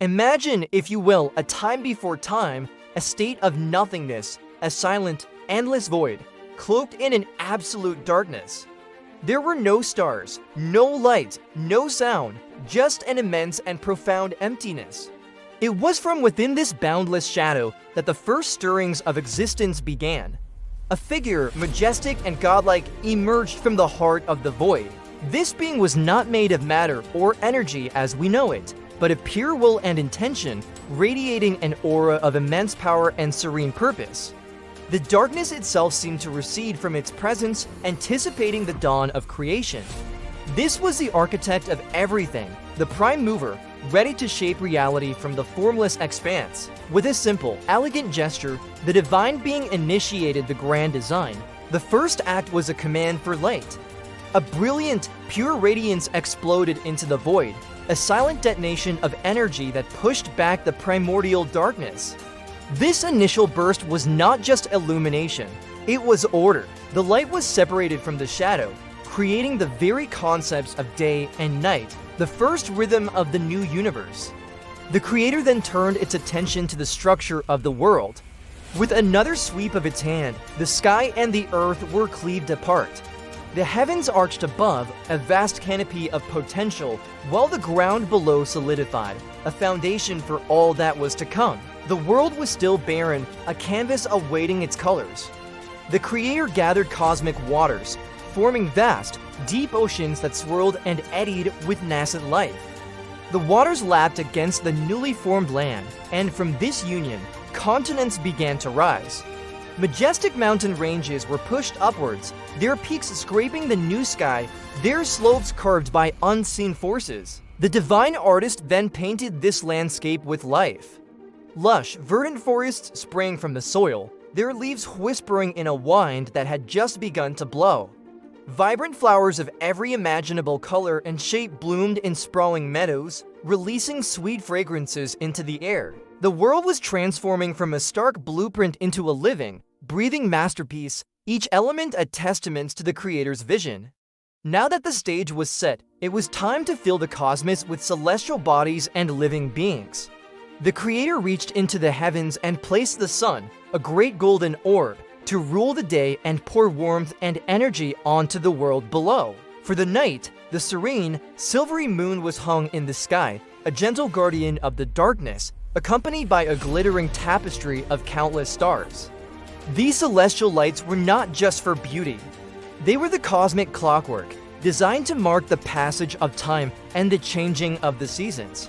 Imagine, if you will, a time before time, a state of nothingness, a silent, endless void, cloaked in an absolute darkness. There were no stars, no light, no sound, just an immense and profound emptiness. It was from within this boundless shadow that the first stirrings of existence began. A figure, majestic and godlike, emerged from the heart of the void. This being was not made of matter or energy as we know it, but of pure will and intention, radiating an aura of immense power and serene purpose. The darkness itself seemed to recede from its presence, anticipating the dawn of creation. This was the architect of everything, the prime mover, ready to shape reality from the formless expanse. With a simple, elegant gesture, the divine being initiated the grand design. The first act was a command for light. A brilliant, pure radiance exploded into the void, a silent detonation of energy that pushed back the primordial darkness. This initial burst was not just illumination, it was order. The light was separated from the shadow, creating the very concepts of day and night, the first rhythm of the new universe. The creator then turned its attention to the structure of the world. With another sweep of its hand, the sky and the earth were cleaved apart. The heavens arched above, a vast canopy of potential, while the ground below solidified, a foundation for all that was to come. The world was still barren, a canvas awaiting its colors. The creator gathered cosmic waters, forming vast, deep oceans that swirled and eddied with nascent life. The waters lapped against the newly formed land, and from this union, continents began to rise. Majestic mountain ranges were pushed upwards, their peaks scraping the new sky, their slopes carved by unseen forces. The divine artist then painted this landscape with life. Lush, verdant forests sprang from the soil, their leaves whispering in a wind that had just begun to blow. Vibrant flowers of every imaginable color and shape bloomed in sprawling meadows, releasing sweet fragrances into the air. The world was transforming from a stark blueprint into a living, breathing masterpiece, each element a testament to the creator's vision. Now that the stage was set, it was time to fill the cosmos with celestial bodies and living beings. The creator reached into the heavens and placed the sun, a great golden orb, to rule the day and pour warmth and energy onto the world below. For the night, the serene, silvery moon was hung in the sky, a gentle guardian of the darkness, accompanied by a glittering tapestry of countless stars. These celestial lights were not just for beauty. They were the cosmic clockwork, designed to mark the passage of time and the changing of the seasons.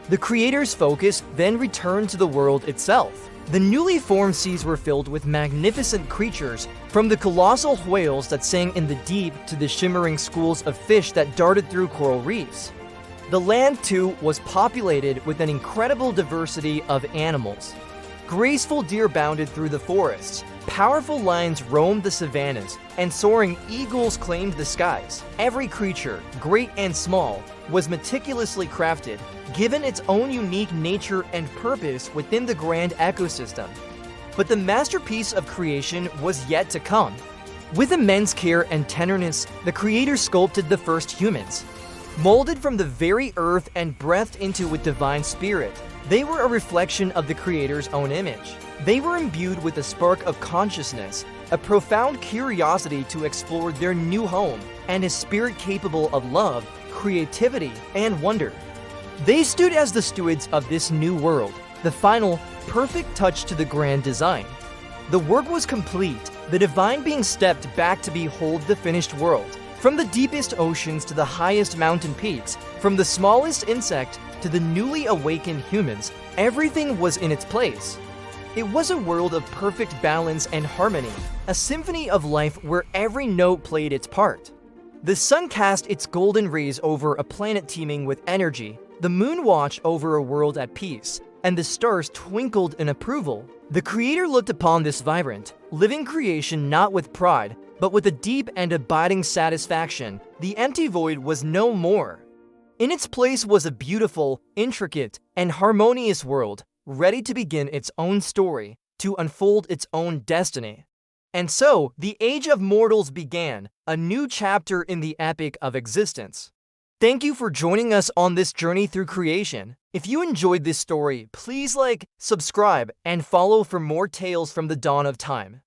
The creator's focus then returned to the world itself. The newly formed seas were filled with magnificent creatures, from the colossal whales that sang in the deep to the shimmering schools of fish that darted through coral reefs. The land, too, was populated with an incredible diversity of animals. Graceful deer bounded through the forests, powerful lions roamed the savannas, and soaring eagles claimed the skies. Every creature, great and small, was meticulously crafted, given its own unique nature and purpose within the grand ecosystem. But the masterpiece of creation was yet to come. With immense care and tenderness, the creator sculpted the first humans. Molded from the very earth and breathed into with divine spirit, they were a reflection of the creator's own image. They were imbued with a spark of consciousness, a profound curiosity to explore their new home, and a spirit capable of love, creativity, and wonder. They stood as the stewards of this new world, the final, perfect touch to the grand design. The work was complete. The divine being stepped back to behold the finished world. From the deepest oceans to the highest mountain peaks, from the smallest insect to the newly awakened humans, everything was in its place. It was a world of perfect balance and harmony, a symphony of life where every note played its part. The sun cast its golden rays over a planet teeming with energy, the moon watched over a world at peace, and the stars twinkled in approval. The creator looked upon this vibrant, living creation not with pride, but with a deep and abiding satisfaction. The empty void was no more. In its place was a beautiful, intricate, and harmonious world, ready to begin its own story, to unfold its own destiny. And so, the Age of Mortals began, a new chapter in the epic of existence. Thank you for joining us on this journey through creation. If you enjoyed this story, please like, subscribe, and follow for more tales from the dawn of time.